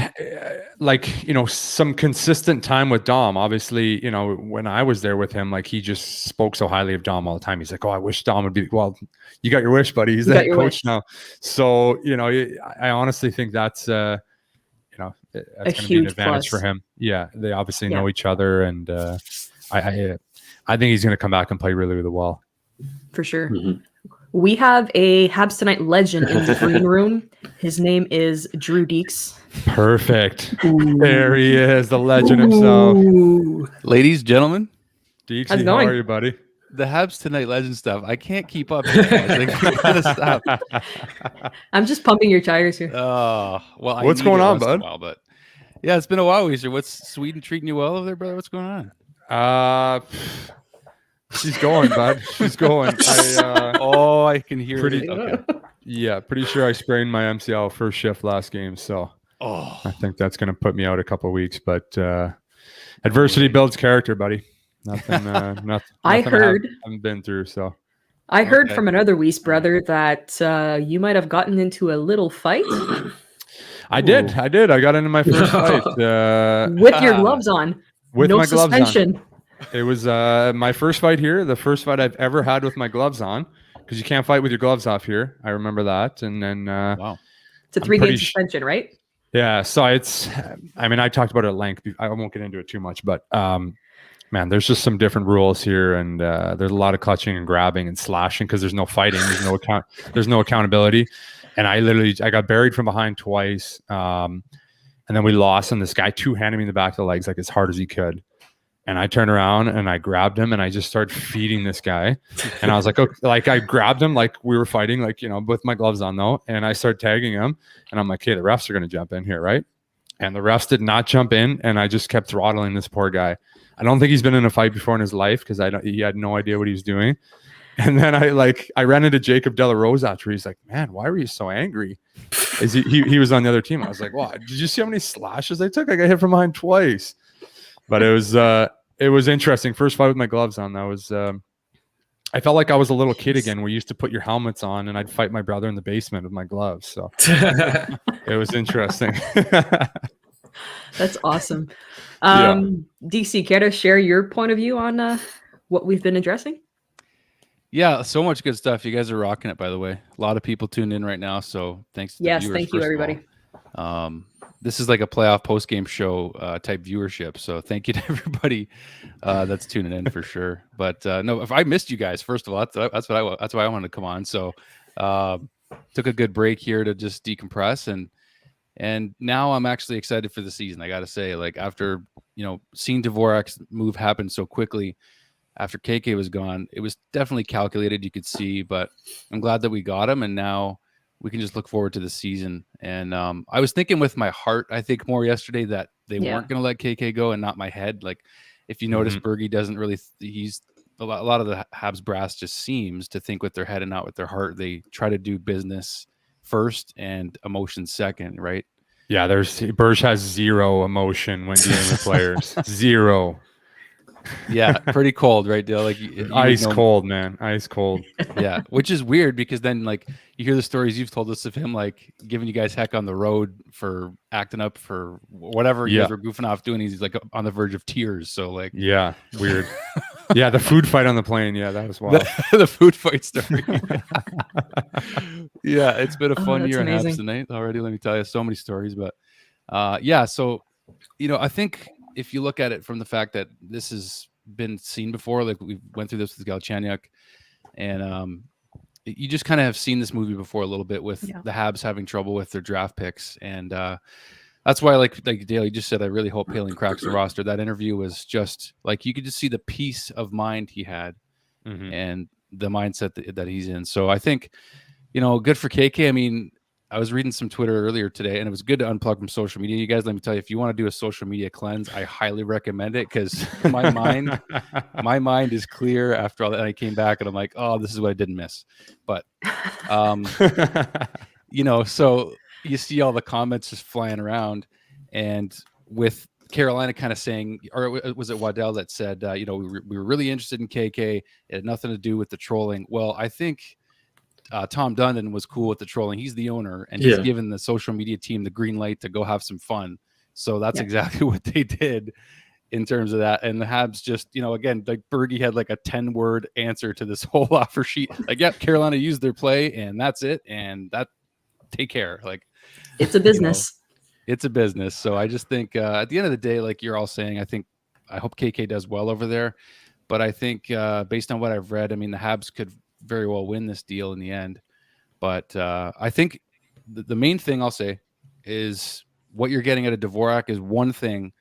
some consistent time with Dom. Obviously, when I was there with him, like, he just spoke so highly of Dom all the time. He's like, oh, I wish Dom would be, well, you got your wish, buddy. He's the head coach now. So, I honestly think that's going to be an advantage for him. Yeah. They obviously know each other, and I think he's going to come back and play really, really well. For sure. We have a Habs Tonight legend in the green room. His name is Drew Deeks. Perfect. Ooh. There he is, the legend himself. Ladies, gentlemen. Deeks, how are you, buddy? The Habs Tonight legend stuff. I can't keep up here, guys. I gotta stop. I'm just pumping your tires here. Oh, well. What's going on, bud? But yeah, it's been a while, Weezer. What's Sweden treating you well over there, brother? What's going on? She's going, bud. She's going. I can hear it. Okay. Yeah, pretty sure I sprained my MCL first shift last game, so I think that's going to put me out a couple of weeks. But Adversity builds character, buddy. Nothing. Nothing I heard. I haven't been through. So I heard from another Weiss brother that you might have gotten into a little fight. I did. I got into my first fight with your gloves on. With no my suspension. gloves on. It was my first fight here. The first fight I've ever had with my gloves on, because you can't fight with your gloves off here. I remember that. And then wow, it's a 3-game suspension, right? Yeah. So it's. I mean, I talked about it at length. I won't get into it too much, but man, there's just some different rules here, and there's a lot of clutching and grabbing and slashing because there's no fighting, there's no accountability, and I got buried from behind twice, and then we lost, and this guy two-handed me in the back of the legs like as hard as he could, and I turned around and I grabbed him and I just started feeding this guy, and I was like, okay, like I grabbed him like we were fighting, like with my gloves on though, and I started tagging him, and I'm like, hey, the refs are gonna jump in here, right? And the refs did not jump in, and I just kept throttling this poor guy. I don't think he's been in a fight before in his life because he had no idea what he was doing. And then I ran into Jacob De La Rose after. He's like, man, why were you so angry? He was on the other team. I was like, wow, did you see how many slashes I took? I got hit from behind twice. But it was interesting. First fight with my gloves on. That was I felt like I was a little kid again. We used to put your helmets on and I'd fight my brother in the basement with my gloves. So it was interesting. That's awesome. DC, care to share your point of view on what we've been addressing? Yeah, so much good stuff. You guys are rocking it, by the way. A lot of people tuned in right now, so thanks to the viewers, thank you, everybody. This is like a playoff post-game show type viewership, so thank you to everybody that's tuning in for sure. But no, if I missed you guys, first of all, that's why I wanted to come on. So took a good break here to just decompress, and now I'm actually excited for the season. I got to say, like after seeing Dvorak's move happen so quickly after KK was gone, it was definitely calculated. You could see, but I'm glad that we got him, and now we can just look forward to the season. And I was thinking with my heart, I think more yesterday that they weren't going to let KK go, and not my head. Like if you notice, Bergie doesn't really. He's a lot of the Habs brass just seems to think with their head and not with their heart. They try to do business first and emotion second, right? Yeah, Berge has zero emotion when dealing with players. Zero. Yeah, pretty cold, right, Dale? Like ice cold, man. Ice cold. Yeah, which is weird because then like you hear the stories you've told us of him like giving you guys heck on the road for acting up for whatever you guys were goofing off doing. He's like on the verge of tears. So like, yeah, weird. Yeah, the food fight on the plane. Yeah, that was wild. The food fight story. Yeah, it's been a fun year in Habs Tonight already. Let me tell you, so many stories. But yeah, so I think if you look at it from the fact that this has been seen before, like we went through this with Galchenyuk, and you just kind of have seen this movie before a little bit with the Habs having trouble with their draft picks, and that's why, like Dale, you just said, I really hope Poehling cracks the roster. That interview was just like you could just see the peace of mind he had and the mindset that he's in. So I think, good for KK. I mean, I was reading some Twitter earlier today, and it was good to unplug from social media. You guys, let me tell you, if you want to do a social media cleanse, I highly recommend it because my mind is clear after all that. And I came back and I'm like, oh, this is what I didn't miss. But, so you see all the comments just flying around, and with Carolina kind of saying, or was it Waddell that said, we were really interested in KK. It had nothing to do with the trolling. Well, I think Tom Dundon was cool with the trolling. He's the owner, and he's given the social media team the green light to go have some fun. So that's exactly what they did in terms of that. And the Habs just, again, like Bergie had like a 10-word answer to this whole offer sheet. Like, yep, Carolina used their play, and that's it. And that take care. Like, it's a business. It's a business. So I just think at the end of the day, like you're all saying, I hope KK does well over there. But I think based on what I've read, I mean, the Habs could very well win this deal in the end. But I think the main thing I'll say is what you're getting out of Dvorak is one thing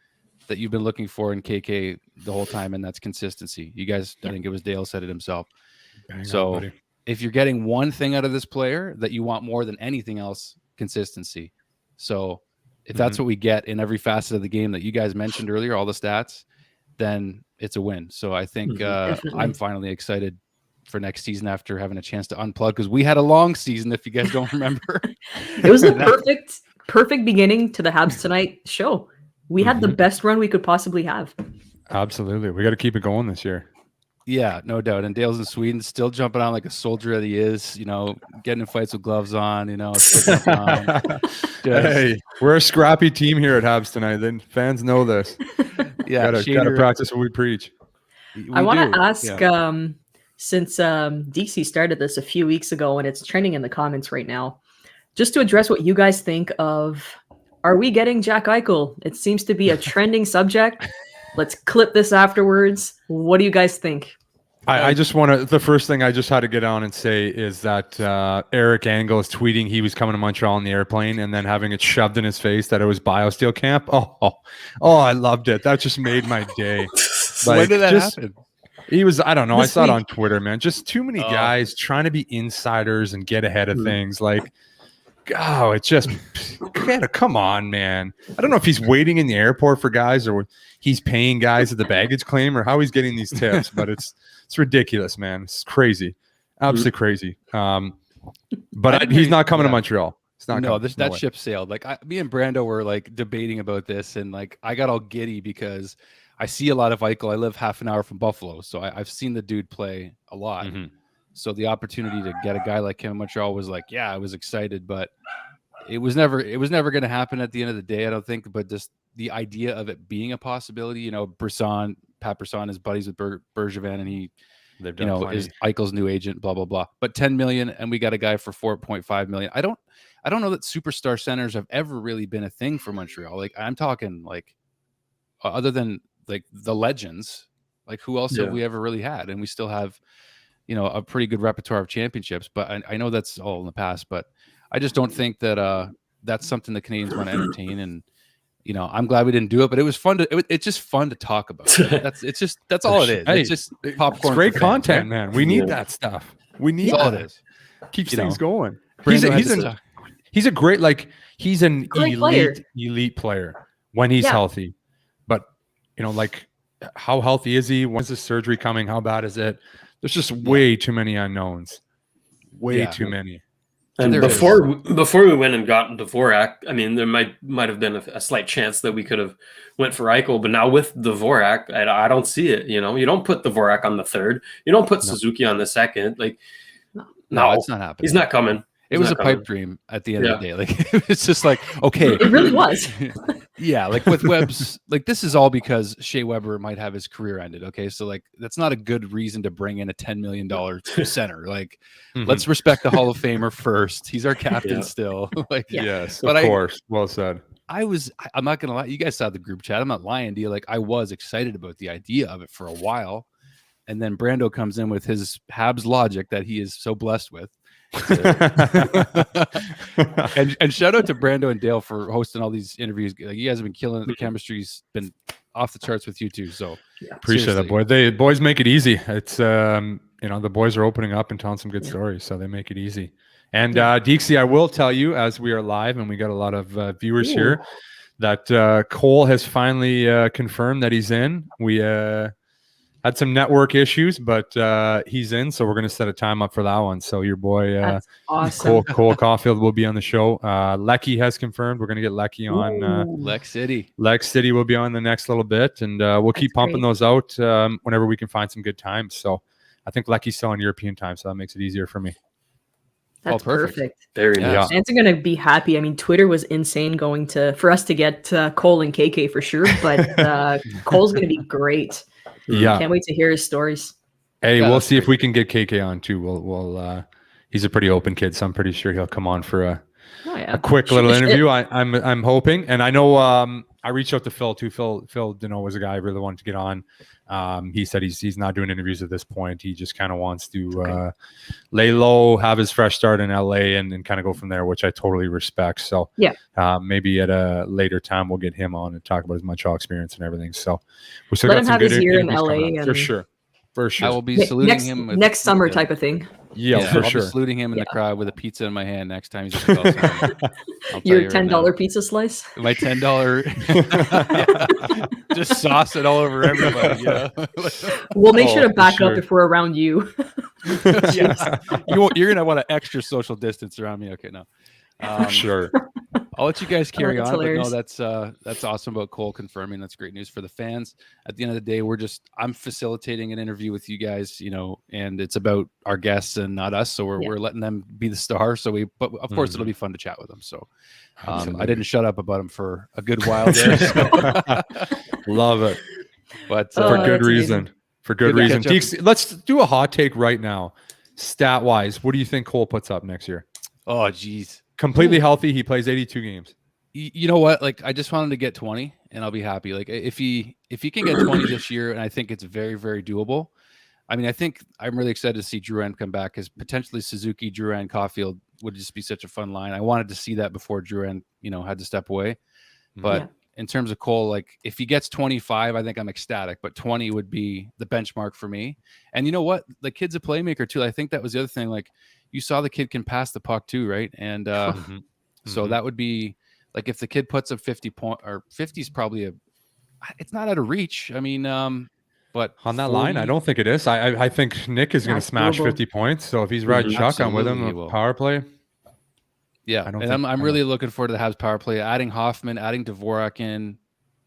that you've been looking for in KK the whole time, and that's consistency. You guys, I think it was Dale said it himself. So if you're getting one thing out of this player that you want more than anything else, consistency. So if that's what we get in every facet of the game that you guys mentioned earlier, all the stats, then it's a win. So I think I'm finally excited for next season after having a chance to unplug, because we had a long season, if you guys don't remember. It was a perfect beginning to the Habs Tonight show. We had the best run we could possibly have. Absolutely. We got to keep it going this year. Yeah, no doubt. And Dale's in Sweden, still jumping on like a soldier that he is, getting in fights with gloves on, still jumping on. Hey, we're a scrappy team here at Habs Tonight. Then fans know this. Yeah, gotta practice what we preach. I want to ask, since DC started this a few weeks ago and it's trending in the comments right now, just to address what you guys think of, are we getting Jack Eichel? It seems to be a trending subject. Let's clip this afterwards. What do you guys think? I just want to, the first thing I just had to get on and say is that Eric Engel is tweeting he was coming to Montreal on the airplane and then having it shoved in his face that it was BioSteel camp. Oh, I loved it. That just made my day. When did that happen? He was, I don't know. I saw it on Twitter, man. Just too many guys trying to be insiders and get ahead of things. Like, it's just, come on, man. I don't know if he's waiting in the airport for guys or he's paying guys at the baggage claim or how he's getting these tips, but it's ridiculous, man. It's crazy. Absolutely crazy. But he's not coming to Montreal. It's not that ship sailed. Like me and Brando were like debating about this and like I got all giddy because I see a lot of Eichel. I live half an hour from Buffalo, so I've seen the dude play a lot. So the opportunity to get a guy like him in Montreal was like, I was excited, but it was never going to happen at the end of the day, I don't think. But just the idea of it being a possibility, Pat Brisson is buddies with Bergevin, and he, is Eichel's new agent, blah blah blah. But $10 million, and we got a guy for $4.5 million. I don't know that superstar centers have ever really been a thing for Montreal. Like I'm talking like other than like the legends, like who else have we ever really had? And we still have, a pretty good repertoire of championships. But I know that's all in the past. But I just don't think that that's something the Canadiens want to entertain. And I'm glad we didn't do it. But it was fun it's just fun to talk about. That's all it is. Hey, it's just popcorn. It's great content, man. We need that stuff. We need all that. it is. Keeps things going. He's a great, like he's an elite player when he's healthy. But like how healthy is he? When's his surgery coming? How bad is it? There's just way too many unknowns. Way too many. And before we went and got Dvorak, I mean, there might have been a slight chance that we could have went for Eichel, but now with Dvorak, I don't see it. You don't put Dvorak on the third. You don't put Suzuki on the second. Like, no, it's not happening. He's not coming. It was a pipe dream at the end of the day. Like it's just like, okay. It really was. Yeah, like with Webb's, like this is all because Shea Weber might have his career ended. Okay, so like that's not a good reason to bring in a $10 million center. Like, let's respect the Hall of Famer first. He's our captain still. Like, yes, but of course. Well said. I'm not gonna lie. You guys saw the group chat. I'm not lying to you. Like I was excited about the idea of it for a while, and then Brando comes in with his Habs logic that he is so blessed with. and shout out to Brando and Dale for hosting all these interviews. Like, you guys have been killing it. The chemistry's been off the charts with you too. So appreciate that, boy. The boys make it easy. It's the boys are opening up and telling some good stories, so they make it easy. And Deeksy, I will tell you, as we are live and we got a lot of viewers here, that Cole has finally confirmed that he's in. We had some network issues, but he's in, so we're going to set a time up for that one. So your boy, that's awesome. Cole Caufield will be on the show. Lecky has confirmed. We're going to get Lecky on. Lex City. Lex City will be on the next little bit, and we'll keep pumping those out whenever we can find some good times. So I think Lecky's still on European time, so that makes it easier for me. That's perfect. Very nice. Fans are going to be happy. I mean, Twitter was insane for us to get Cole and KK for sure, but Cole's going to be great. Yeah, can't wait to hear his stories. Hey, we'll see if we can get KK on too. We'll he's a pretty open kid, so I'm pretty sure he'll come on for a quick little interview. I'm hoping, and I know I reached out to Phil too. Phil Deneau was a guy I really wanted to get on. He said he's not doing interviews at this point. He just kind of wants to lay low, have his fresh start in LA, and kind of go from there, which I totally respect. So maybe at a later time we'll get him on and talk about his Montreal experience and everything. So we still got some good year in LA for sure. I will be saluting him next summer type of thing. Yeah, for sure. I'll be saluting him in the crowd with a pizza in my hand next time he's at the Your $10 pizza slice? My $10 just sauce it all over everybody. We'll make sure to back up if we're around you. You're gonna want an extra social distance around me. Okay, no. Sure. I'll let you guys carry that's on. hilarious. But no, that's awesome about Cole confirming. That's great news for the fans. At the end of the day, I'm facilitating an interview with you guys, and it's about our guests and not us. So we're letting them be the star. But of course it'll be fun to chat with them. So I didn't shut up about him for a good while there. Love it. But For good reason. amazing. For good Good reason. catch up. Deeks, let's do a hot take right now. Stat wise, what do you think Cole puts up next year? oh, geez. Completely healthy. He plays 82 games. You know what? Like, I just want him to get 20 and I'll be happy. Like, if he can get 20 this year, and I think it's very, very doable. I mean, I think I'm really excited to see Drouin come back, because potentially Suzuki, Drouin, Caufield would just be such a fun line. I wanted to see that before Drouin, had to step away. But in terms of Cole, like, if he gets 25, I think I'm ecstatic, but 20 would be the benchmark for me. And you know what? The kid's a playmaker too. I think that was the other thing. Like, you saw the kid can pass the puck too, right? And so that would be like, if the kid puts up 50 or 50 is probably it's not out of reach. I mean, but On that line, I don't think it is. I think Nick is going to That's smash doable. 50 points. So if he's riding shotgun with him, Absolutely he will. power play. yeah, I don't and think- I'm really looking forward to the Habs power play, adding Hoffman, adding Dvorak in.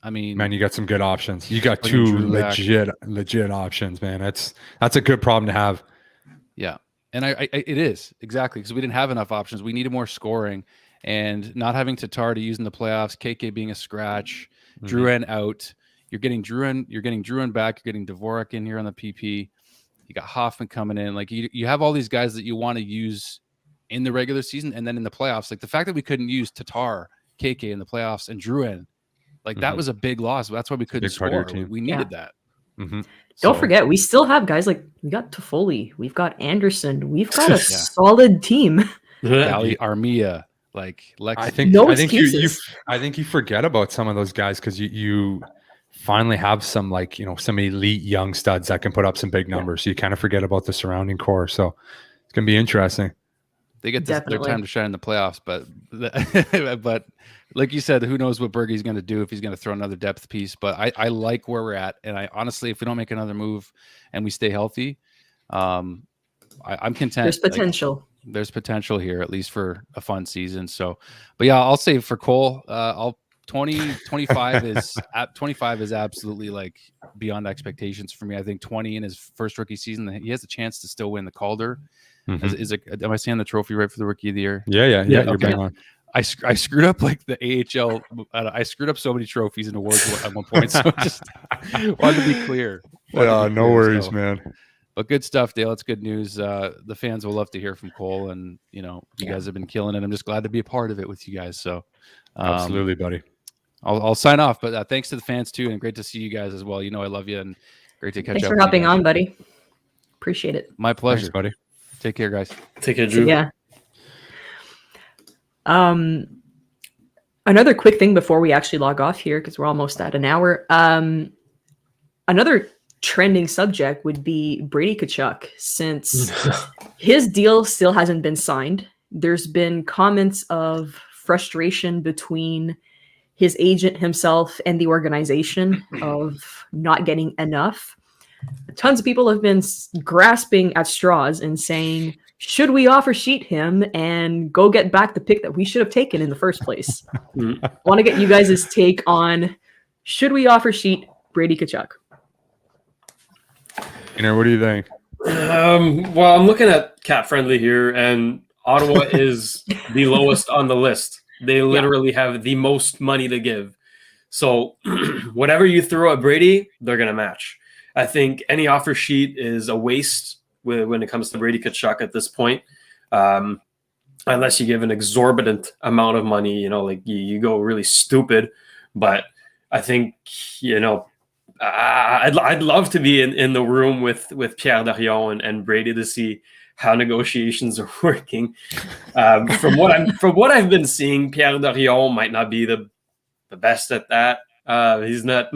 I mean, Man, you got some good options. You got Bringing two Drew back. legit options, man. That's a good problem to have. yeah, and I it is exactly, because we didn't have enough options. We needed more scoring, and not having Tatar to use in the playoffs. KK being a scratch, Drouin out. You're getting Drouin back. You're getting Dvorak in here on the PP. You got Hoffman coming in. Like, you have all these guys that you want to use in the regular season, and then in the playoffs. Like, the fact that we couldn't use Tatar, KK in the playoffs, and Drouin, like, that was a big loss. That's why we couldn't Big part of your score. team. We needed that. Don't forget, we still have guys like, we got Toffoli, we've got Anderson, we've got a Yeah. solid team. Valley, Armia, like Lex. I think No I think excuses. you forget about some of those guys, because you finally have some, like, some elite young studs that can put up some big numbers. So you kind of forget about the surrounding core. So it's gonna be interesting. They get their Definitely. time to shine in the playoffs, but but like you said, who knows what Bergey's going to do, if he's going to throw another depth piece. But I like where we're at, and I honestly, if we don't make another move and we stay healthy, I'm content. There's potential. There's potential here, at least for a fun season. So, but yeah, I'll say for Cole, 25 is 25 is absolutely, like, beyond expectations for me. I think 20 in his first rookie season, he has a chance to still win the Calder. Am I saying the trophy right for the rookie of the year? Yeah. You're okay. bang on. I screwed up, like, the AHL. I screwed up so many trophies and awards at one point. So just wanted to be clear. No worries, man. But good stuff, Dale. It's good news. The fans will love to hear from Cole, and you guys have been killing it. I'm just glad to be a part of it with you guys. So Absolutely, buddy. I'll sign off. But thanks to the fans too, and great to see you guys as well. I love you, and great to catch Thanks up. for with you hopping guys. on, buddy. Appreciate it. My pleasure, Thanks, buddy. Take care, guys. Take care, Drew. Yeah. Another quick thing before we actually log off here, because we're almost at an hour. Another trending subject would be Brady Tkachuk, since his deal still hasn't been signed. There's been comments of frustration between his agent himself and the organization of not getting enough. Tons of people have been grasping at straws and saying, should we offer sheet him and go get back the pick that we should have taken in the first place? I want to get you guys' take on, should we offer sheet Brady Tkachuk? What do you think? Well, I'm looking at Cap Friendly here, and Ottawa is the lowest on the list. They literally have the most money to give. So whatever you throw at Brady, they're going to match. I think any offer sheet is a waste when it comes to Brady Tkachuk at this point, unless you give an exorbitant amount of money, like you go really stupid. But I think, I'd love to be in the room with Pierre Dorion and Brady to see how negotiations are working. From what I've been seeing, Pierre Dorion might not be the best at that. He's not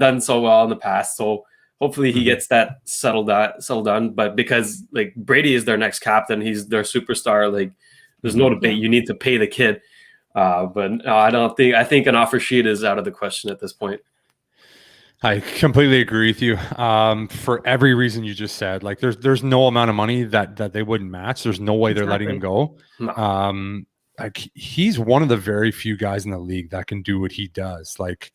done so well in the past. So hopefully he gets that settled on. But because, like, Brady is their next captain, he's their superstar. Like, there's no debate. You need to pay the kid. But no, I think an offer sheet is out of the question at this point. I completely agree with you. For every reason you just said, like, there's no amount of money that they wouldn't match. There's no way they're letting him go. No. like he's one of the very few guys in the league that can do what he does. Like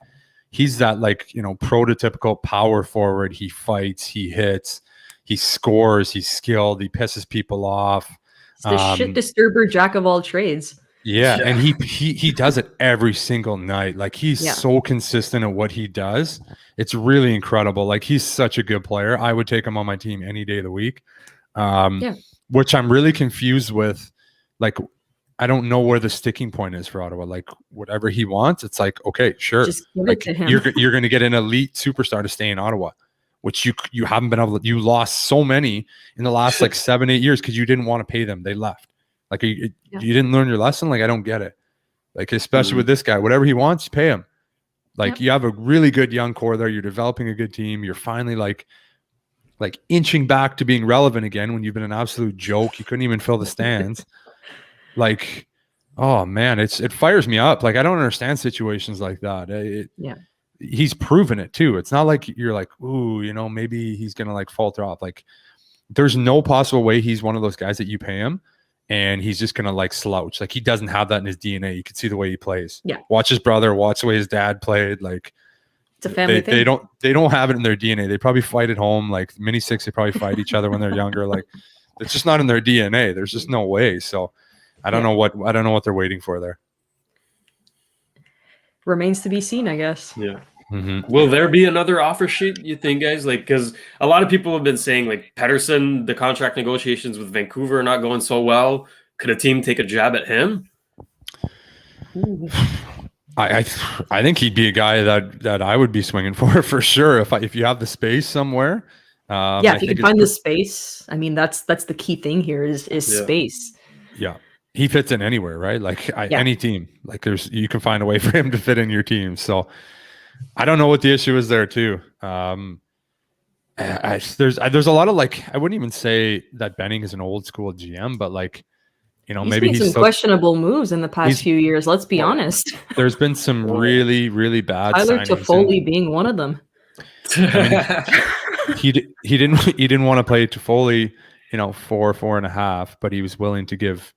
he's that like, you know, prototypical power forward. He fights, he hits, he scores, he's skilled, he pisses people off. It's the shit disturber jack of all trades. Yeah, and he does it every single night. Like he's so consistent at what he does. It's really incredible. Like he's such a good player. I would take him on my team any day of the week. Which I'm really confused with. Like I don't know where the sticking point is for Ottawa. Like whatever he wants, it's like okay, sure. Just give like, it to him. You're going to get an elite superstar to stay in Ottawa, which you haven't been able to. You lost so many in the last like 7-8 years because you didn't want to pay them. They left. Like you didn't learn your lesson. Like I don't get it. Like especially with this guy, whatever he wants, you pay him. Like you have a really good young core there. You're developing a good team. You're finally like inching back to being relevant again when you've been an absolute joke. You couldn't even fill the stands. Like, oh man, it fires me up. Like I don't understand situations like that. He's proven it too. It's not like you're like, ooh, you know, maybe he's gonna like falter off. Like there's no possible way he's one of those guys that you pay him and he's just gonna like slouch. Like he doesn't have that in his DNA. You can see the way he plays. Yeah. Watch his brother, watch the way his dad played. Like it's a family thing. They don't have it in their DNA. They probably fight at home. Like mini six, they probably fight each other when they're younger. Like it's just not in their DNA. There's just no way. So I don't know what they're waiting for there. Remains to be seen, I guess. Yeah. Will there be another offer sheet, you think, guys? Like, because a lot of people have been saying, like, Pettersson, the contract negotiations with Vancouver are not going so well. Could a team take a jab at him? I think he'd be a guy that I would be swinging for sure if you have the space somewhere. If you can find the space. I mean, that's the key thing here is space. Yeah. He fits in anywhere, right? Like any team. Like you can find a way for him to fit in your team. So I don't know what the issue is there too. There's a lot of like, I wouldn't even say that Benning is an old school GM, but like, you know, maybe he's made some questionable moves in the past few years. Let's be honest. There's been some really, really bad Tyler signings. Toffoli being one of them. I mean, he didn't want to play Toffoli, you know, 4.5, but he was willing to give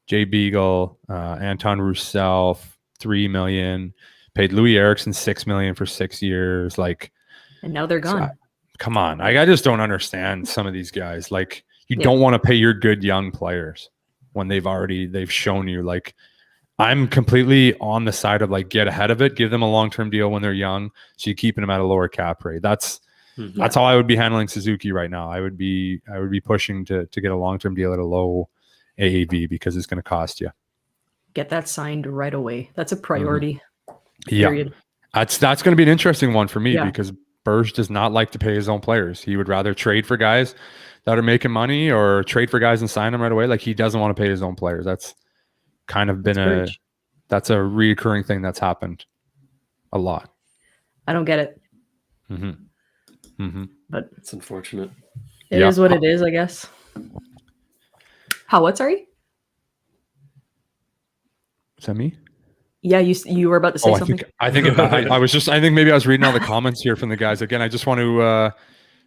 Jay Beagle, Anton Roussel $3 million, paid Louis Eriksson $6 million for 6 years. Like, and now they're gone. Come on. I just don't understand some of these guys. Like, you don't want to pay your good young players when they've shown you. Like, I'm completely on the side of like, get ahead of it, give them a long-term deal when they're young, so you're keeping them at a lower cap rate. That's how I would be handling Suzuki right now. I would be pushing to get a long-term deal at a low AAV because it's going to cost you. Get that signed right away. That's a priority. Period. That's going to be an interesting one for me because Berge does not like to pay his own players. He would rather trade for guys that are making money or trade for guys and sign them right away. Like he doesn't want to pay his own players. That's kind of been that's a reoccurring thing that's happened a lot. I don't get it. But it's unfortunate. It is what it is, I guess. What? Sorry? Is that me? Yeah, you were about to say something. I think maybe I was reading all the comments here from the guys. Again, I just want to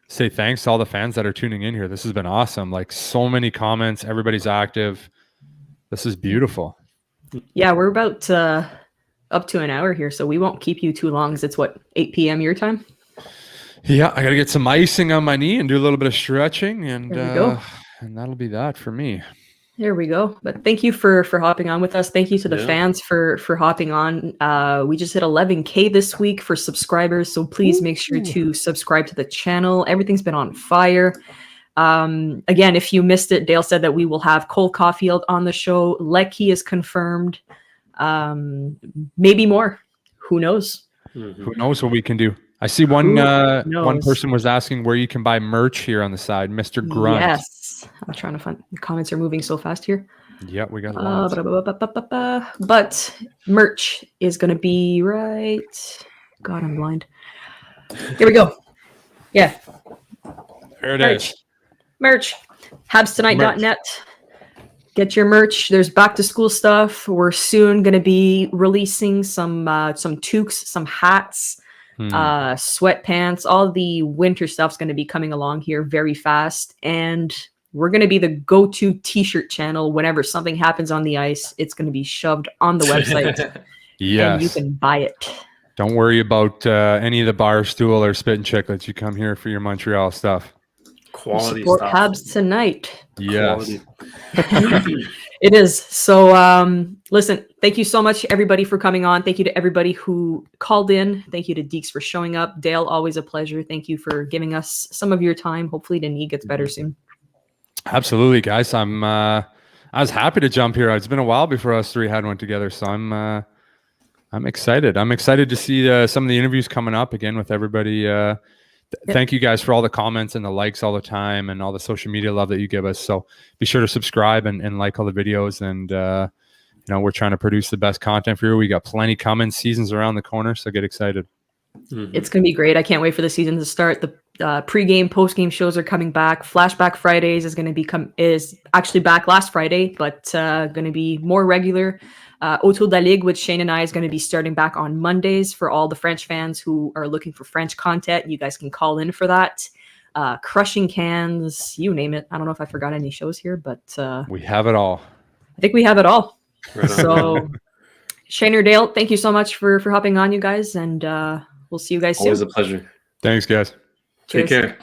say thanks to all the fans that are tuning in here. This has been awesome. Like so many comments. Everybody's active. This is beautiful. Yeah, we're about up to an hour here, so we won't keep you too long. It's 8 p.m. your time? Yeah, I got to get some icing on my knee and do a little bit of stretching, and go. And that'll be that for me. There we go. But thank you for hopping on with us. Thank you to the fans for hopping on. We just hit 11K this week for subscribers, so please make sure to subscribe to the channel. Everything's been on fire. Again, if you missed it, Dale said that we will have Cole Caufield on the show. Lecky is confirmed. Maybe more. Who knows? Who knows what we can do? I see one person was asking where you can buy merch here on the side, Mr. Grunt. Yes. I'm trying to find. The comments are moving so fast here. Yeah, we got lots. But merch is going to be right. God, I'm blind. Here we go. Yeah. There it is. Merch. HabsTonight.net. Get your merch. There's back to school stuff. We're soon going to be releasing some toques, some hats, sweatpants. All the winter stuff's going to be coming along here very fast. And we're going to be the go-to t-shirt channel. Whenever something happens on the ice, it's going to be shoved on the website and you Yes. can buy it. Don't worry about any of the bar stool or spit and chicklets. You come here for your Montreal stuff. Quality Support stuff. Habs Tonight. Yes. Quality. It is. So listen, thank you so much everybody for coming on. Thank you to everybody who called in. Thank you to Deeks for showing up. Dale, always a pleasure. Thank you for giving us some of your time. Hopefully the knee gets better soon. Absolutely, guys. I was happy to jump here. It's been a while before us three had one together, so I'm excited. I'm excited to see some of the interviews coming up again with everybody. Thank you guys for all the comments and the likes all the time and all the social media love that you give us. So be sure to subscribe and like all the videos. And, we're trying to produce the best content for you. We got plenty coming. Season's around the corner, so get excited. It's going to be great. I can't wait for the season to start. The pre-game, post-game shows are coming back. Flashback Fridays is actually back last Friday, but going to be more regular. Autour de la Ligue with Shayne and I is going to be starting back on Mondays for all the French fans who are looking for French content. You guys can call in for that. Crushing Cans, you name it. I don't know if I forgot any shows here, but We have it all. I think we have it all. Right on. So Shayne or Dale, thank you so much for hopping on, you guys, and we'll see you guys soon. Always a pleasure. Thanks, guys. Take Cheers. care.